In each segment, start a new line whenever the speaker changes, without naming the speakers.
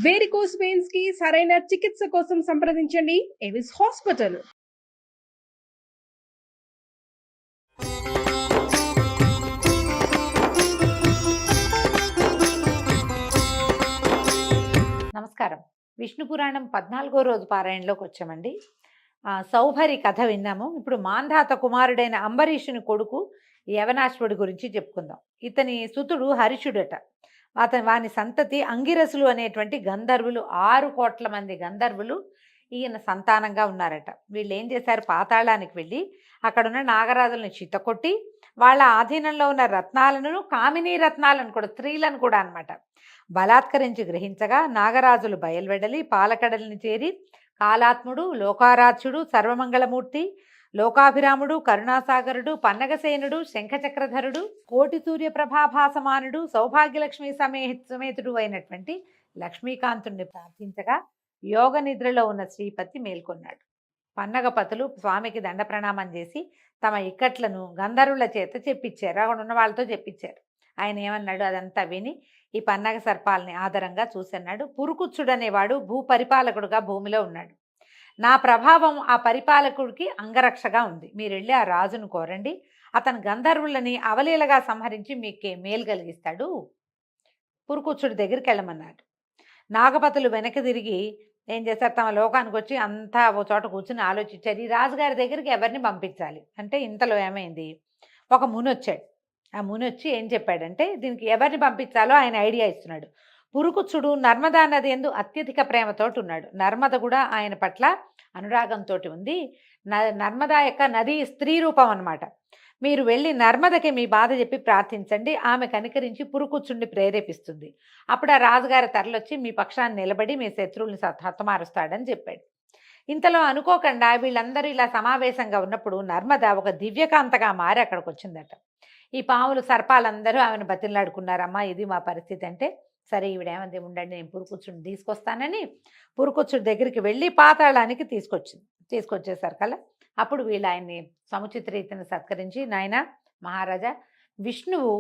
Varicose veins కి సరైన చికిత్స కోసం సంప్రదించండి ఎవిస్ హాస్పిటల్.
నమస్కారం. విష్ణు పురాణం 14వ రోజు పారాయణలోకి వచ్చామండి. సౌభరి కథ విన్నాము. ఇప్పుడు మాంధాత కుమారుడైన అంబరీషుని కొడుకు యవనాశ్వుడి గురించి చెప్పుకుందాం. ఇతని సుతుడు హరిషుడట. వాని సంతతి అంగిరసులు అనేటువంటి గంధర్వులు, 6 కోట్ల మంది గంధర్వులు ఈయన సంతానంగా ఉన్నారట. వీళ్ళు ఏం చేశారు, పాతాళానికి వెళ్ళి అక్కడున్న నాగరాజులను చిత్తకొట్టి వాళ్ళ ఆధీనంలో ఉన్న రత్నాలను, కామినీ రత్నాలను కూడా, స్త్రీలను కూడా అనమాట బలాత్కరించి గ్రహించగా నాగరాజులు బయల్వెడలి పాలకడలిని చేరి కాలాత్ముడు, లోకారాధ్యుడు, సర్వమంగళమూర్తి, లోకాభిరాముడు, కరుణాసాగరుడు, పన్నగసేనుడు, శంఖచక్రధరుడు, కోటి సూర్యప్రభాభాసమానుడు, సౌభాగ్యలక్ష్మి సమేతుడు అయినటువంటి లక్ష్మీకాంతుణ్ణి ప్రార్థించగా యోగ నిద్రలో ఉన్న శ్రీపతి మేల్కొన్నాడు. పన్నగపతులు స్వామికి దండ ప్రణామం చేసి తమ ఇక్కట్లను గంధర్వుల చేత చెప్పించారు. అక్కడ ఉన్న వాళ్ళతో చెప్పించారు. ఆయన ఏమన్నాడు అదంతా విని ఈ పన్నగ సర్పాలని ఆదరంగా చూసన్నాడు. పురుకుచ్చుడనేవాడు భూపరిపాలకుడుగా భూమిలో ఉన్నాడు. నా ప్రభావం ఆ పరిపాలకుడికి అంగరక్షగా ఉంది. మీరు వెళ్ళి ఆ రాజును కోరండి, అతను గంధర్వులని అవలీలగా సంహరించి మీకే మేలు కలిగిస్తాడు. పురుకుచ్చుడి దగ్గరికి వెళ్ళమన్నాడు. నాగపతులు వెనక్కి తిరిగి ఏం చేశారు, తమ లోకానికి వచ్చి అంతా ఓ చోట కూర్చుని ఆలోచించారు. ఈ రాజుగారి దగ్గరికి ఎవరిని పంపించాలి అంటే ఇంతలో ఏమైంది, ఒక ముని వచ్చాడు. ఆ ముని వచ్చి ఏం చెప్పాడంటే దీనికి ఎవరిని పంపించాలో ఆయన ఐడియా ఇస్తున్నాడు. పురుకుచ్చుడు నర్మదా నది యందు అత్యధిక ప్రేమతోటి ఉన్నాడు. నర్మద కూడా ఆయన పట్ల అనురాగంతో ఉంది. నర్మదా యొక్క నది స్త్రీ రూపం అన్నమాట. మీరు వెళ్ళి నర్మదకి మీ బాధ చెప్పి ప్రార్థించండి, ఆమె కనికరించి పురుకుచ్చుడిని ప్రేరేపిస్తుంది. అప్పుడు ఆ రాజుగారి తరలొచ్చి మీ పక్షాన్ని నిలబడి మీ శత్రువుల్ని హతమారుస్తాడని చెప్పాడు. ఇంతలో అనుకోకుండా వీళ్ళందరూ ఇలా సమావేశంగా ఉన్నప్పుడు నర్మద ఒక దివ్యకాంతగా మారి అక్కడికి వచ్చిందట. ఈ పాములు సర్పాలందరూ ఆమెను బతిలాడుకున్నారమ్మా, ఇది మా పరిస్థితి అంటే, సరే ఈవిడేమంది ఉండండి నేను పురుకుచ్చుడిని తీసుకొస్తానని పురుకుచ్చుడి దగ్గరికి వెళ్ళి పాతాళానికి తీసుకొచ్చేసారు కల్లా. అప్పుడు వీళ్ళు ఆయన్ని సముచిత రీతిని సత్కరించి, నాయన మహారాజా, విష్ణువు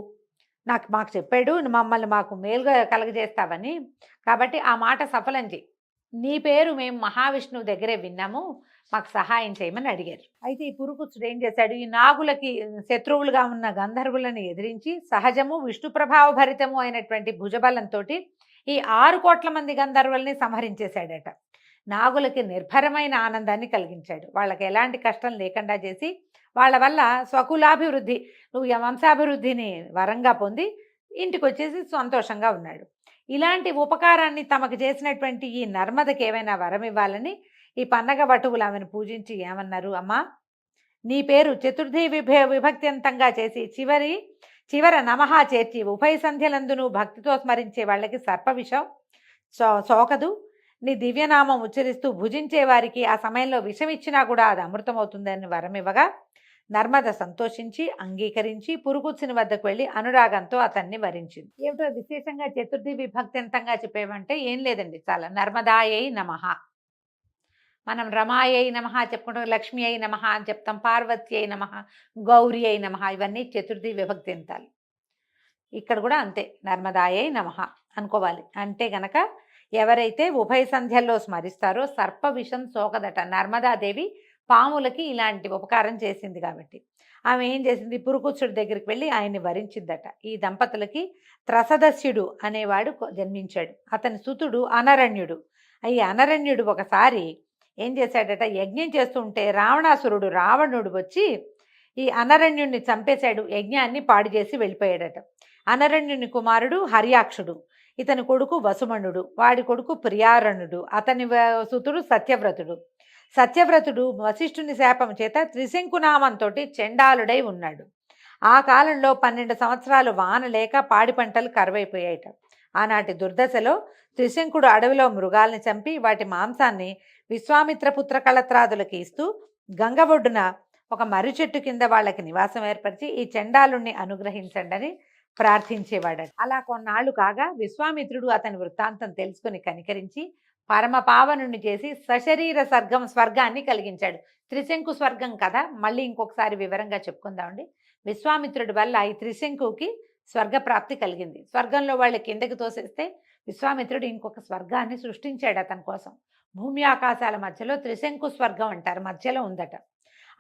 మాకు చెప్పాడు మమ్మల్ని మాకు మేలుగా కలగజేస్తావని, కాబట్టి ఆ మాట సఫలం చేయి. నీ పేరు మేము మహావిష్ణువు దగ్గరే విన్నాము, మాకు సహాయం చేయమని అడిగారు. అయితే ఈ పురుకుచ్చుడు ఏం చేశాడు, ఈ నాగులకి శత్రువులుగా ఉన్న గంధర్వులను ఎదిరించి సహజము విష్ణు ప్రభావ భరితము అయినటువంటి భుజబలంతో ఈ 6 కోట్ల మంది గంధర్వుల్ని సంహరించేశాడట. నాగులకి నిర్భరమైన ఆనందాన్ని కలిగించాడు. వాళ్ళకి ఎలాంటి కష్టం లేకుండా చేసి వాళ్ళ వల్ల స్వకులాభివృద్ధి, నువ్వు వంశాభివృద్ధిని వరంగా పొంది ఇంటికి వచ్చేసి సంతోషంగా ఉన్నాడు. ఇలాంటి ఉపకారాన్ని తమకు చేసినటువంటి ఈ నర్మదకి ఏమైనా వరం ఇవ్వాలని ఈ పన్నగ వటువులు ఆమెను పూజించి ఏమన్నారు, అమ్మా నీ పేరు చతుర్థి విభక్త్యంతంగా చేసి చివర నమః చేర్చి ఉభయ సంధ్యలందును భక్తితో స్మరించే వాళ్ళకి సర్పవిషం సోకదు. నీ దివ్యనామం ఉచ్చరిస్తూ భుజించే వారికి ఆ సమయంలో విషం ఇచ్చినా కూడా అది అమృతమవుతుందని వరం ఇవ్వగా నర్మద సంతోషించి అంగీకరించి పురుకుచ్చుని వద్దకు వెళ్ళి అనురాగంతో అతన్ని వరించింది. ఏమిటో విశేషంగా చతుర్థి విభక్త్యంతంగా చెప్పేవంటే ఏం లేదండి, చాలా నర్మదాయై నమః, మనం రమాయై నమః చెప్పుకుంటాం, లక్ష్మి అయి నమః అని చెప్తాం, పార్వతి అయి నమః, గౌరీ అయి నమః, ఇవన్నీ చతుర్థి విభక్త్యంతాలు. ఇక్కడ కూడా అంతే, నర్మదాయై నమః అనుకోవాలి. అంటే గనక ఎవరైతే ఉభయ సంధ్యల్లో స్మరిస్తారో సర్ప విషం సోకదట. నర్మదాదేవి పాములకి ఇలాంటి ఉపకారం చేసింది కాబట్టి ఆమె ఏం చేసింది, పురుకుచ్చుడి దగ్గరికి వెళ్ళి ఆయన్ని వరించిందట. ఈ దంపతులకి త్రసదస్యుడు అనేవాడు జన్మించాడు. అతని సుతుడు అనరణ్యుడు. ఈ అనరణ్యుడు ఒకసారి ఏం చేశాడట, యజ్ఞం చేస్తుంటే రావణుడు వచ్చి ఈ అనరణ్యుడిని చంపేశాడు, యజ్ఞాన్ని పాడు చేసి వెళ్ళిపోయాడట. అనరణ్యుని కుమారుడు హర్యాక్షుడు, ఇతని కొడుకు వసుమణుడు, వాడి కొడుకు ప్రియారణుడు, అతని సుతుడు సత్యవ్రతుడు వశిష్ఠుని శాపం చేత త్రిశంకునామంతో చెండాలుడై ఉన్నాడు. ఆ కాలంలో 12 సంవత్సరాలు వాన లేక పాడి పంటలు కరువైపోయాయట. ఆనాటి దుర్దశలో త్రిశంకుడు అడవిలో మృగాల్ని చంపి వాటి మాంసాన్ని విశ్వామిత్ర పుత్ర కళత్రాదులకి ఇస్తూ గంగ ఒడ్డున ఒక మర్రి చెట్టు కింద వాళ్ళకి నివాసం ఏర్పరిచి ఈ చెండాలుణ్ణి అనుగ్రహించండి అని ప్రార్థించేవాడట. అలా కొన్నాళ్ళు కాగా విశ్వామిత్రుడు అతని వృత్తాంతం తెలుసుకుని కనికరించి పరమ పావనుని చేసి సశరీర స్వర్గాన్ని కలిగించాడు. త్రిశంకు స్వర్గం కదా, మళ్ళీ ఇంకొకసారి వివరంగా చెప్పుకుందామండి. విశ్వామిత్రుడి వల్ల ఈ త్రిశంకుకి స్వర్గప్రాప్తి కలిగింది. స్వర్గంలో వాళ్ళు కిందకి తోసేస్తే విశ్వామిత్రుడు ఇంకొక స్వర్గాన్ని సృష్టించాడు అతని కోసం. భూమి ఆకాశాల మధ్యలో త్రిశంకు స్వర్గం అంటారు, మధ్యలో ఉందట.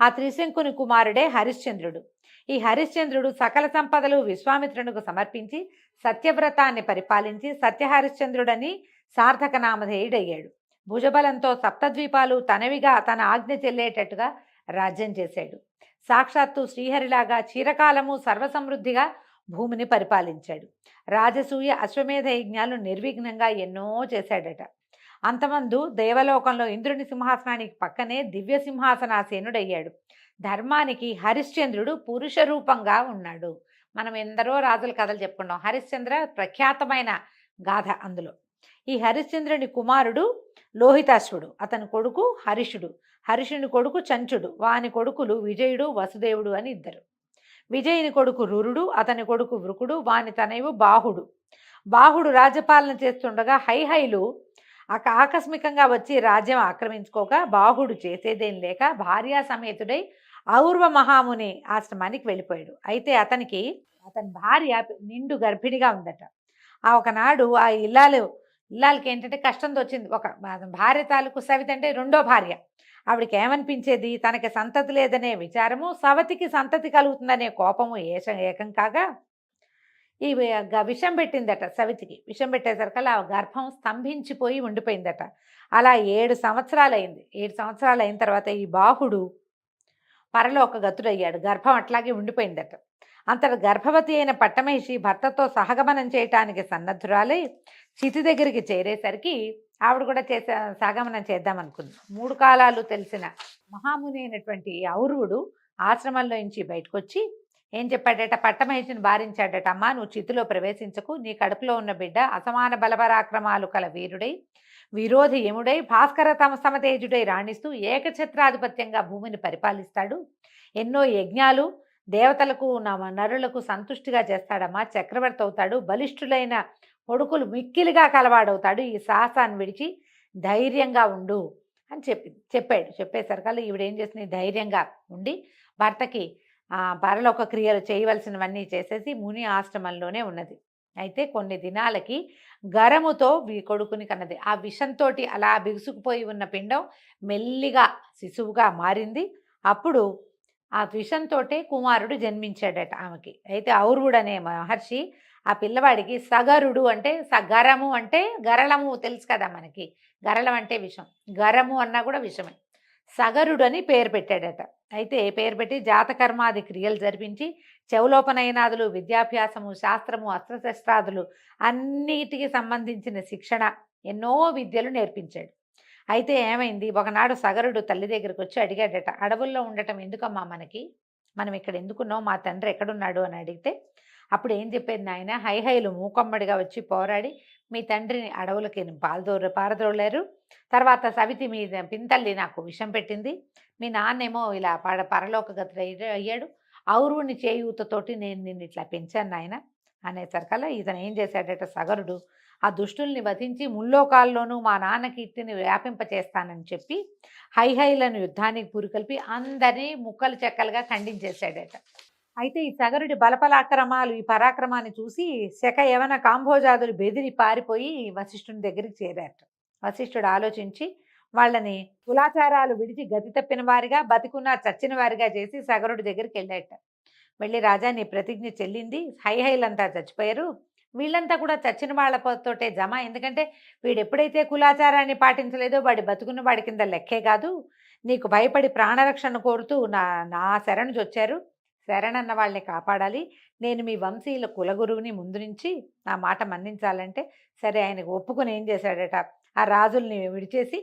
ఆ త్రిశంకుని కుమారుడే హరిశ్చంద్రుడు. ఈ హరిశ్చంద్రుడు సకల సంపదలు విశ్వామిత్రునికి సమర్పించి సత్యవ్రతాన్ని పరిపాలించి సత్యహరిశ్చంద్రుడని సార్థక నామధేయుడయ్యాడు. భుజబలంతో సప్తద్వీపాలు తనవిగా తన ఆజ్ఞ చెల్లేటట్టుగా రాజ్యం చేశాడు. సాక్షాత్తు శ్రీహరిలాగా చిరకాలము సర్వసమృద్ధిగా భూమిని పరిపాలించాడు. రాజసూయ అశ్వమేధ యజ్ఞాలు నిర్విఘ్నంగా ఎన్నో చేశాడట. అంతమందు దేవలోకంలో ఇంద్రుని సింహాసనానికి పక్కనే దివ్య సింహాసనాసీనుడయ్యాడు. ధర్మానికి హరిశ్చంద్రుడు పురుష రూపంగా ఉన్నాడు. మనం ఎందరో రాజుల కథలు చెప్పుకున్నాం. హరిశ్చంద్ర ప్రఖ్యాతమైన గాథ అందులో. ఈ హరిశ్చంద్రుని కుమారుడు లోహితాశ్వుడు, అతని కొడుకు హరిషుడు, హరిషుని కొడుకు చంచుడు, వాని కొడుకులు విజయుడు వసుదేవుడు అని ఇద్దరు. విజయుని కొడుకు రురుడు, అతని కొడుకు వృకుడు, వాని తనయువు బాహుడు. బాహుడు రాజ్యపాలన చేస్తుండగా హైహైలు ఆకస్మికంగా వచ్చి రాజ్యం ఆక్రమించుకోగా బాహుడు చేసేదేం లేక భార్యా సమేతుడై ఔర్వ మహాముని ఆశ్రమానికి వెళ్ళిపోయాడు. అయితే అతని భార్య నిండు గర్భిణిగా ఉందట. ఒకనాడు ఆ ఇల్లాలకి ఏంటంటే కష్టం వచ్చింది. ఒక భార్య తాలూకు సవిత అంటే రెండో భార్య. ఆవిడకి ఏమనిపించేది, తనకి సంతతి లేదనే విచారము, సవతికి సంతతి కలుగుతుందనే కోపము ఏకం కాగా ఈ విషం పెట్టిందట సవితికి. విషం పెట్టేసరికల్లా ఆ గర్భం స్తంభించిపోయి ఉండిపోయిందట. అలా 7 సంవత్సరాలు అయింది. 7 సంవత్సరాలు అయిన తర్వాత ఈ బాహుడు పరలోక గతుడయ్యాడు. గర్భం అట్లాగే ఉండిపోయిందట. అంతట గర్భవతి అయిన పట్టమహిషి భర్తతో సహగమనం చేయటానికి సన్నద్ధురాలై చితి దగ్గరికి చేరేసరికి ఆవిడ కూడా సహగమనం చేద్దామనుకుంది. 3 కాలాలు తెలిసిన మహాముని అయినటువంటి ఔర్వుడు ఆశ్రమంలో నుంచి బయటకు వచ్చి ఏం చెప్పాడట, పట్టమహిషిని బారించాడట. అమ్మా, నువ్వు చితిలో ప్రవేశించకు. నీ కడుపులో ఉన్న బిడ్డ అసమాన బలపరాక్రమాలు కల వీరుడై విరోధి యముడై భాస్కర సమతేజుడై రాణిస్తూ ఏకఛత్రాధిపత్యంగా భూమిని పరిపాలిస్తాడు. ఎన్నో యజ్ఞాలు దేవతలకు నరులకు సంతుష్టిగా చేస్తాడమ్మా. చక్రవర్తి అవుతాడు. బలిష్ఠులైన కొడుకులు మిక్కిలిగా కలవాడవుతాడు. ఈ సాహసాన్ని విడిచి ధైర్యంగా ఉండు అని చెప్పాడు. చెప్పేసరికల్లా ఈవిడేం చేసింది, ధైర్యంగా ఉండి భర్తకి పరలోక క్రియలు చేయవలసినవన్నీ చేసేసి ముని ఆశ్రమంలోనే ఉన్నది. అయితే కొన్ని దినాలకి గరముతో కొడుకుని కన్నది. ఆ విషంతో అలా బిగుసుకుపోయి ఉన్న పిండం మెల్లిగా శిశువుగా మారింది. అప్పుడు ఆ విషంతో కుమారుడు జన్మించాడట ఆమెకి. అయితే ఔర్వుడు అనే మహర్షి ఆ పిల్లవాడికి సగరుడు అంటే గరము అంటే గరళము తెలుసు కదా మనకి. గరళం అంటే విషం, గరము అన్నా కూడా విషమే. సగరుడు అని పేరు పెట్టాడట. అయితే పేరు పెట్టి జాతకర్మాది క్రియలు జరిపించి చెవులోపనయనాదులు, విద్యాభ్యాసము, శాస్త్రము, అస్త్రశస్త్రాదులు అన్నిటికి సంబంధించిన శిక్షణ, ఎన్నో విద్యలు నేర్పించాడు. అయితే ఏమైంది, ఒకనాడు సగరుడు తల్లి దగ్గరికి వచ్చి అడిగాడట, అడవుల్లో ఉండటం ఎందుకమ్మా మనకి, మనం ఇక్కడ ఎందుకున్నావు, మా తండ్రి ఎక్కడున్నాడు అని అడిగితే అప్పుడు ఏం చెప్పేది, నాయన హైహైలు మూకమ్మడిగా వచ్చి పోరాడి మీ తండ్రిని అడవులకి పారదోలేరు. తర్వాత సవితి మీ పింతల్లి నాకు విషం పెట్టింది. మీ నాన్నేమో ఇలా పరలోక గతుడు అయ్యాడు. ఔరుని చేయూతతోటి నేను నిన్ను ఇట్లా పెంచాను నాయన అనేసరికల్లా ఇతను ఏం చేశాడట, సగరుడు ఆ దుష్టుల్ని వధించి ముల్లోకాల్లోనూ మా నాన్న కీర్తిని వ్యాపింపచేస్తానని చెప్పి హైహైలను యుద్ధానికి పురికొల్పి అందరినీ ముక్కలు చెక్కలుగా ఖండించేశాడట. అయితే ఈ సగరుడి బలపరాక్రమాలు, ఈ పరాక్రమాన్ని చూసి శక యవన కాంభోజాదులు బెదిరి పారిపోయి వశిష్ఠుని దగ్గరికి చేరారట. వశిష్ఠుడు ఆలోచించి వాళ్ళని కులాచారాలు విడిచి గతి తప్పిన వారిగా, బతికున్న చచ్చిన వారిగా చేసి సగరుడి దగ్గరికి వెళ్ళాట. వెళ్ళి, రాజా నీ ప్రతిజ్ఞ చెల్లింది, హైహైలంతా చచ్చిపోయారు, వీళ్ళంతా కూడా చచ్చిన వాళ్ళతోటే జమ. ఎందుకంటే వీడు ఎప్పుడైతే కులాచారాన్ని పాటించలేదో వాడి బతుకున్న వాడి కింద లెక్కే కాదు. నీకు భయపడి ప్రాణరక్షణ కోరుతూ నా శరణు వచ్చారు. శరణన్న వాళ్ళని కాపాడాలి. నేను మీ వంశీయుల కులగురువుని, ముందు నుంచి నా మాట మన్నించాలంటే సరే ఆయనకు ఒప్పుకొని ఏం చేశాడట, ఆ రాజుల్ని విడిచేసి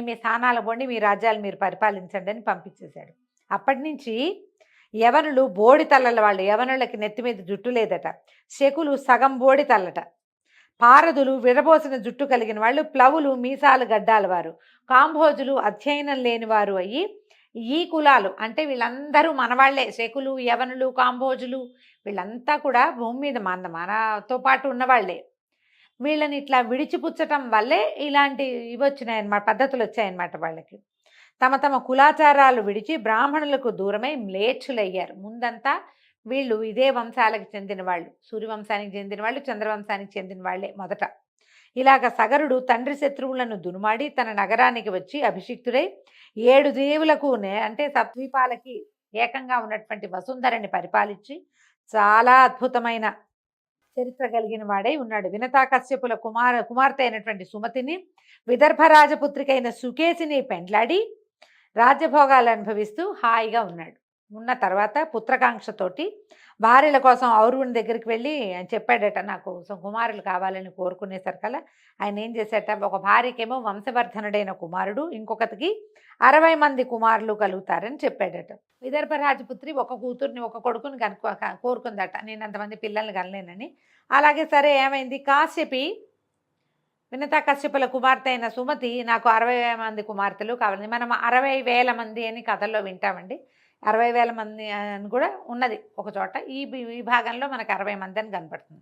మీ స్థానాల పోండి, మీ రాజ్యాలు మీరు పరిపాలించండి అని పంపించేశాడు. అప్పటి నుంచి యవనులు బోడి తల్లల వాళ్ళు, యవనులకి నెత్తి మీద జుట్టు లేదట. శకులు సగం బోడి తల్లట. పారదులు విరబోసిన జుట్టు కలిగిన వాళ్ళు, ప్లవులు మీసాలు గడ్డాల వారు, కాంభోజులు అధ్యయనం లేని వారు అయ్యి ఈ కులాలు అంటే వీళ్ళందరూ మనవాళ్లే. శకులు, యవనులు, కాంభోజులు వీళ్ళంతా కూడా భూమి మీద మనతో పాటు ఉన్నవాళ్లే. వీళ్ళని ఇట్లా విడిచిపుచ్చటం వల్లే ఇలాంటి ఇవి వచ్చినాయన్నమాట, పద్ధతులు వచ్చాయన్నమాట. వాళ్ళకి తమ తమ కులాచారాలు విడిచి బ్రాహ్మణులకు దూరమై మ్లేచ్ఛులయ్యారు. ముందంతా వీళ్ళు ఇదే వంశాలకు చెందిన వాళ్ళు, సూర్యవంశానికి చెందిన వాళ్ళు, చంద్రవంశానికి చెందిన వాళ్ళే మొదట. ఇలాగ సగరుడు తండ్రి శత్రువులను దునుమాడి తన నగరానికి వచ్చి అభిషిక్తుడై 7 దేవులకు అంటే సప్ద్వీపాలకి ఏకంగా ఉన్నటువంటి వసుంధరని పరిపాలించి చాలా అద్భుతమైన చరిత్ర కలిగిన వాడై ఉన్నాడు. వినతాకశ్యపుల కుమార్తె అయినటువంటి సుమతిని విదర్భ రాజపుత్రికైన సుకేసిని పెండ్లాడి రాజ్యభోగాలు అనుభవిస్తూ హాయిగా ఉన్నాడు. ఉన్న తర్వాత పుత్రకాంక్షతోటి భార్యల కోసం ఔరువుని దగ్గరికి వెళ్ళి ఆయన చెప్పాడట, నాకు కుమారులు కావాలని కోరుకునేసరికల్లా ఆయన ఏం చేశాట, ఒక భార్యకేమో వంశవర్ధనుడైన కుమారుడు, ఇంకొకటికి 60 మంది కుమారులు కలుగుతారని చెప్పాడట. విదర్భ రాజపుత్రి ఒక కూతుర్ని ఒక కొడుకుని కోరుకుందట, నేను అంతమంది పిల్లల్ని కనలేనని. అలాగే సరే ఏమైంది, కాశ్యపి వినతా కశ్యపుల కుమార్తె అయిన సుమతి నాకు 60 మంది కుమార్తెలు కావాలి. మనం 60,000 మంది అని కథల్లో వింటామండి. 60,000 మంది అని కూడా ఉన్నది ఒక చోట. ఈ భాగంలో మనకు 60 మంది అని కనపడుతుంది.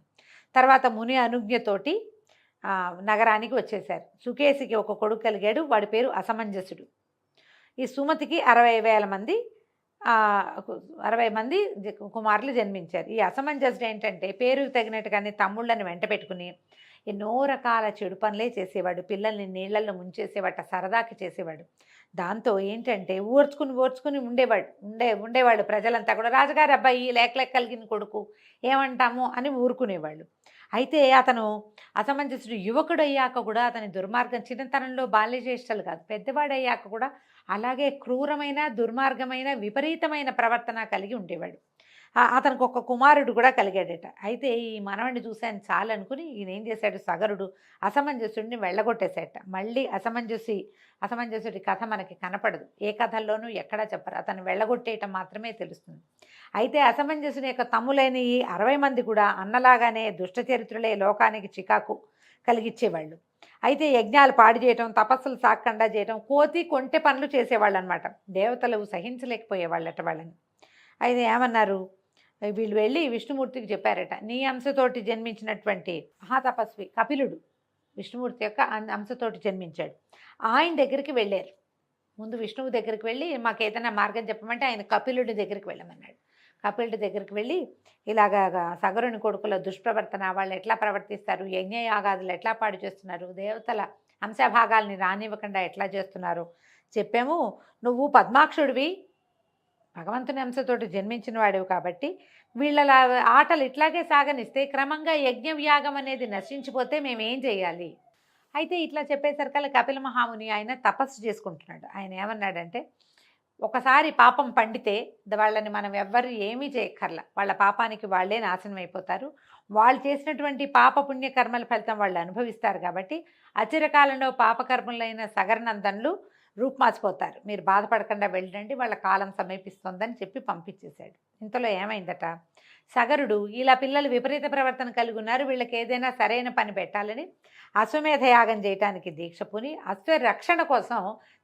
తర్వాత ముని అనుజ్ఞతోటి నగరానికి వచ్చేశారు. సుకేసికి ఒక కొడుకు కలిగాడు, వాడి పేరు అసమంజసుడు. ఈ సుమతికి 60,000 మంది 60 మంది కుమారులు జన్మించారు. ఈ అసమంజసుడు ఏంటంటే పేరుకు తగినట్టుగానే తమ్ముళ్ళని వెంట పెట్టుకుని ఎన్నో రకాల చెడు పనులే చేసేవాడు. పిల్లల్ని నీళ్లలో ముంచేసేవాట, సరదాకి చేసేవాడు. దాంతో ఏంటంటే ఓర్చుకుని ఉండేవాడు ప్రజలంతా కూడా, రాజుగారి అబ్బాయి లేక కలిగిన కొడుకు ఏమంటాము అని ఊరుకునేవాళ్ళు. అయితే అతను అసమంజసుడు యువకుడు అయ్యాక కూడా అతని దుర్మార్గం, చిన్నతనంలో బాల్యచేష్టలు కాదు, పెద్దవాడయ్యాక కూడా అలాగే క్రూరమైన దుర్మార్గమైన విపరీతమైన ప్రవర్తన కలిగి ఉండేవాడు. అతనికి ఒక కుమారుడు కూడా కలిగాడట. అయితే ఈ మనవడిని చూశాను చాలు అనుకుని ఈయన ఏం చేశాడు, సగరుడు అసమంజసుడిని వెళ్ళగొట్టేశాట. మళ్ళీ అసమంజసుడి కథ మనకి కనపడదు, ఏ కథల్లోనూ ఎక్కడా చెప్పరు, అతను వెళ్ళగొట్టేయటం మాత్రమే తెలుస్తుంది. అయితే అసమంజసుని యొక్క తమ్ములైన ఈ 60 మంది కూడా అన్నలాగానే దుష్ట చరిత్రలే లోకానికి చికాకు కలిగించేవాళ్ళు. అయితే యజ్ఞాలు పాడు చేయటం, తపస్సులు సాగకుండా చేయటం, కొంటె పనులు చేసేవాళ్ళు అనమాట. దేవతలు సహించలేకపోయేవాళ్ళట వాళ్ళని. అయితే ఏమన్నారు, వీళ్ళు వెళ్ళి విష్ణుమూర్తికి చెప్పారట, నీ అంశతోటి జన్మించినటువంటి మహాతపస్వి కపిలుడు విష్ణుమూర్తి యొక్క అంశతోటి జన్మించాడు, ఆయన దగ్గరికి వెళ్ళారు. ముందు విష్ణువు దగ్గరికి వెళ్ళి మాకు ఏదైనా మార్గం చెప్పమంటే ఆయన కపిలుడి దగ్గరికి వెళ్ళమన్నాడు. కపిలుడి దగ్గరికి వెళ్ళి ఇలాగా సగరుని కొడుకుల దుష్ప్రవర్తన, వాళ్ళు ఎట్లా ప్రవర్తిస్తారు, యజ్ఞయాగాదులు ఎట్లా పాడు చేస్తున్నారు, దేవతల అంశభాగాల్ని రానివ్వకుండా ఎట్లా చేస్తున్నారు చెప్పాము. నువ్వు పద్మాక్షుడివి, భగవంతుని అంశతోటి జన్మించిన వాడివి కాబట్టి వీళ్ళ ఆటలు ఇట్లాగే సాగనిస్తే క్రమంగా యజ్ఞవ్యాగం అనేది నశించిపోతే మేమేం చేయాలి. అయితే ఇట్లా చెప్పేసరికల్లా కపిల మహాముని ఆయన తపస్సు చేసుకుంటున్నాడు. ఆయన ఏమన్నాడంటే, ఒకసారి పాపం పండితే వాళ్ళని మనం ఎవ్వరు ఏమీ చేయక్కర్లా, వాళ్ళ పాపానికి వాళ్ళే నాశనం అయిపోతారు. వాళ్ళు చేసినటువంటి పాపపుణ్య కర్మల ఫలితం వాళ్ళు అనుభవిస్తారు. కాబట్టి అచిరకాలంలో పాపకర్మలైన సగరనందన్లు రూపుమాసిపోతారు, మీరు బాధపడకుండా వెళ్ళండి, వాళ్ళ కాలం సమీపిస్తోందని చెప్పి పంపించేశాడు. ఇంతలో ఏమైందట, సగరుడు ఇలా పిల్లలు విపరీత ప్రవర్తన కలిగి ఉన్నారు, వీళ్ళకి ఏదైనా సరైన పని పెట్టాలని అశ్వమేధ యాగం చేయడానికి దీక్ష పూని అశ్వ రక్షణ కోసం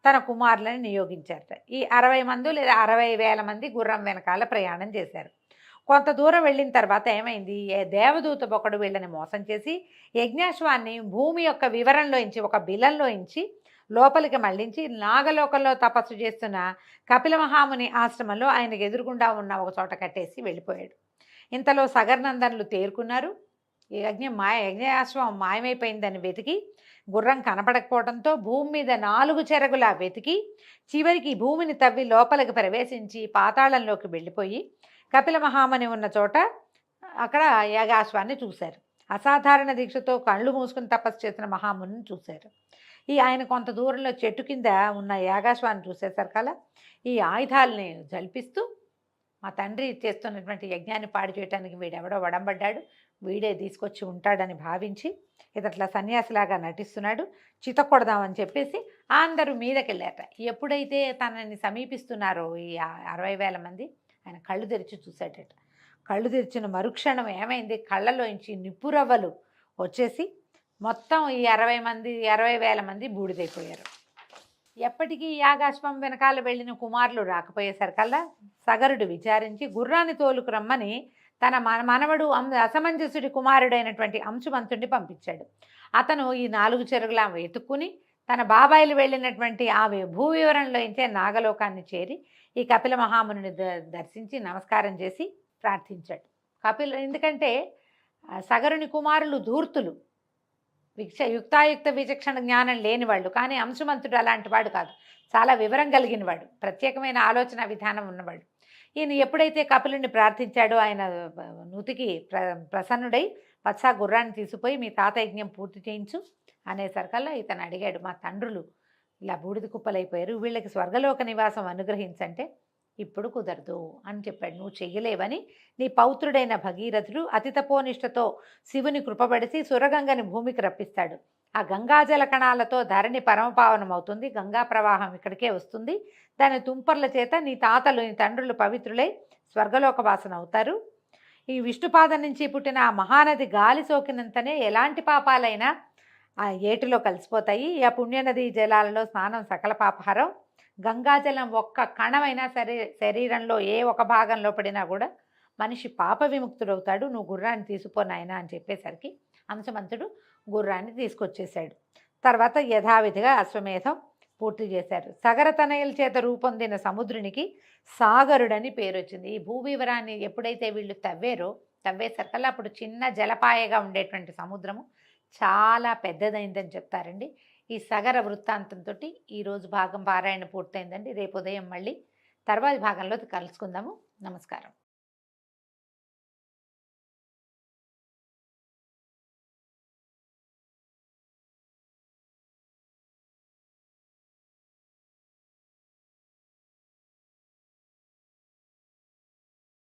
తన కుమారులను నియోగించారట. ఈ 60 మంది లేదా 60,000 మంది గుర్రం వెనకాల ప్రయాణం చేశారు. కొంత దూరం వెళ్ళిన తర్వాత ఏమైంది, దేవదూత ఒకడు వీళ్ళని మోసం చేసి యజ్ఞాశ్వాన్ని భూమి యొక్క వివరంలోంచి ఒక బిలంలోంచి లోపలికి మళ్లించి నాగలోకంలో తపస్సు చేస్తున్న కపిల మహాముని ఆశ్రమంలో ఆయనకు ఎదురుగుండా ఉన్న ఒక చోట కట్టేసి వెళ్ళిపోయాడు. ఇంతలో సగరనందనులు తేరుకున్నారు. యజ్ఞాశ్వం మాయమైపోయిందని వెతికి గుర్రం కనపడకపోవడంతో భూమి మీద 4 చెరగులా వెతికి చివరికి భూమిని తవ్వి లోపలికి ప్రవేశించి పాతాళంలోకి వెళ్ళిపోయి కపిల మహాముని ఉన్న చోట అక్కడ యాగాశ్వాన్ని చూశారు. అసాధారణ దీక్షతో కళ్ళు మూసుకుని తపస్సు చేసిన మహాముని చూశారు. ఆయన కొంత దూరంలో చెట్టు కింద ఉన్న యాగాశ్వాన్ని చూసేసరికల్లా ఈ ఆయుధాలని జల్పిస్తూ మా తండ్రి చేస్తున్నటువంటి యజ్ఞాన్ని పాడు చేయడానికి వీడెవడో వడంబడ్డాడు, వీడే తీసుకొచ్చి ఉంటాడని భావించి ఇదట్లా సన్యాసిలాగా నటిస్తున్నాడు, చితకొడదామని చెప్పేసి అందరూ మీదకెళ్ళారట. ఎప్పుడైతే తనని సమీపిస్తున్నారో ఈ 60,000 మంది, ఆయన కళ్ళు తెరిచి చూశాడట. కళ్ళు తెరిచిన మరుక్షణం ఏమైంది, కళ్ళలోంచి నిప్పురవ్వలు వచ్చేసి మొత్తం ఈ 60,000 మంది బూడిదైపోయారు. ఎప్పటికీ యాగాశ్వం వెనకాల వెళ్ళిన కుమారులు రాకపోయేసరికల్లా సగరుడు విచారించి గుర్రాన్ని తోలుకు రమ్మని తన మనవడు అసమంజసుడి కుమారుడైనటువంటి అంశుమంతుడిని పంపించాడు. అతను ఈ 4 చెరుగులా వెతుక్కుని తన బాబాయిలు వెళ్ళినటువంటి ఆ భూ వివరంలో ఇంచే నాగలోకాన్ని చేరి ఈ కపిల మహాముని దర్శించి నమస్కారం చేసి ప్రార్థించాడు. ఎందుకంటే సగరుని కుమారులు ధూర్తులు, యుక్తాయుక్త విచక్షణ జ్ఞానం లేనివాళ్ళు. కానీ అంశుమంతుడు అలాంటి వాడు కాదు, చాలా వివరం కలిగిన వాడు, ప్రత్యేకమైన ఆలోచన విధానం ఉన్నవాడు. ఈయన ఎప్పుడైతే కపిలుని ప్రార్థించాడో ఆయన నుతికి ప్రసన్నుడై వత్స గుర్రాన్ని తీసుకుపోయి మీ తాత యజ్ఞం పూర్తి చేయించు అనేసరికల్లా ఇతను అడిగాడు, మా తండ్రులు ఇలా బూడిద కుప్పలైపోయారు, వీళ్ళకి స్వర్గలోక నివాసం అనుగ్రహించంటే ఇప్పుడు కుదరదు అని చెప్పాడు. నువ్వు చెయ్యలేవని నీ పౌత్రుడైన భగీరథుడు అతి తపోనిష్టతో శివుని కృపబడిసి సురగంగని భూమికి రప్పిస్తాడు. ఆ గంగాజల కణాలతో ధరణి పరమపావనం అవుతుంది, గంగా ప్రవాహం ఇక్కడికే వస్తుంది. దాని తుంపర్ల చేత నీ తాతలు నీ తండ్రులు పవిత్రులై స్వర్గలోక వాసన అవుతారు. ఈ విష్ణుపాదం నుంచి పుట్టిన ఆ మహానది గాలి సోకినంతనే ఎలాంటి పాపాలైనా ఆ ఏటిలో కలిసిపోతాయి. ఆ పుణ్యనది జలాలలో స్నానం సకల పాపహారం. గంగాజలం ఒక్క కణమైనా సరే శరీరంలో ఏ ఒక భాగంలో పడినా కూడా మనిషి పాప విముక్తుడవుతాడు. నువ్వు గుర్రాన్ని తీసుకుపో నాయనా అని చెప్పేసరికి అంశమంతుడు గుర్రాన్ని తీసుకొచ్చేశాడు. తర్వాత యథావిధిగా అశ్వమేధం పూర్తి చేశారు. సగరతనయుల చేత రూపొందిన సముద్రునికి సాగరుడని పేరు వచ్చింది. ఈ భూవివరాన్ని ఎప్పుడైతే వీళ్ళు తవ్వేసరికల్లా అప్పుడు చిన్న జలపాయగా ఉండేటువంటి సముద్రము చాలా పెద్దదైందని చెప్తారండి. ఈ సగర వృత్తాంతంతో ఈరోజు భాగం పారాయణ పూర్తయిందండి. రేపు ఉదయం మళ్ళీ తర్వాతి భాగంలో కలుసుకుందాము. నమస్కారం.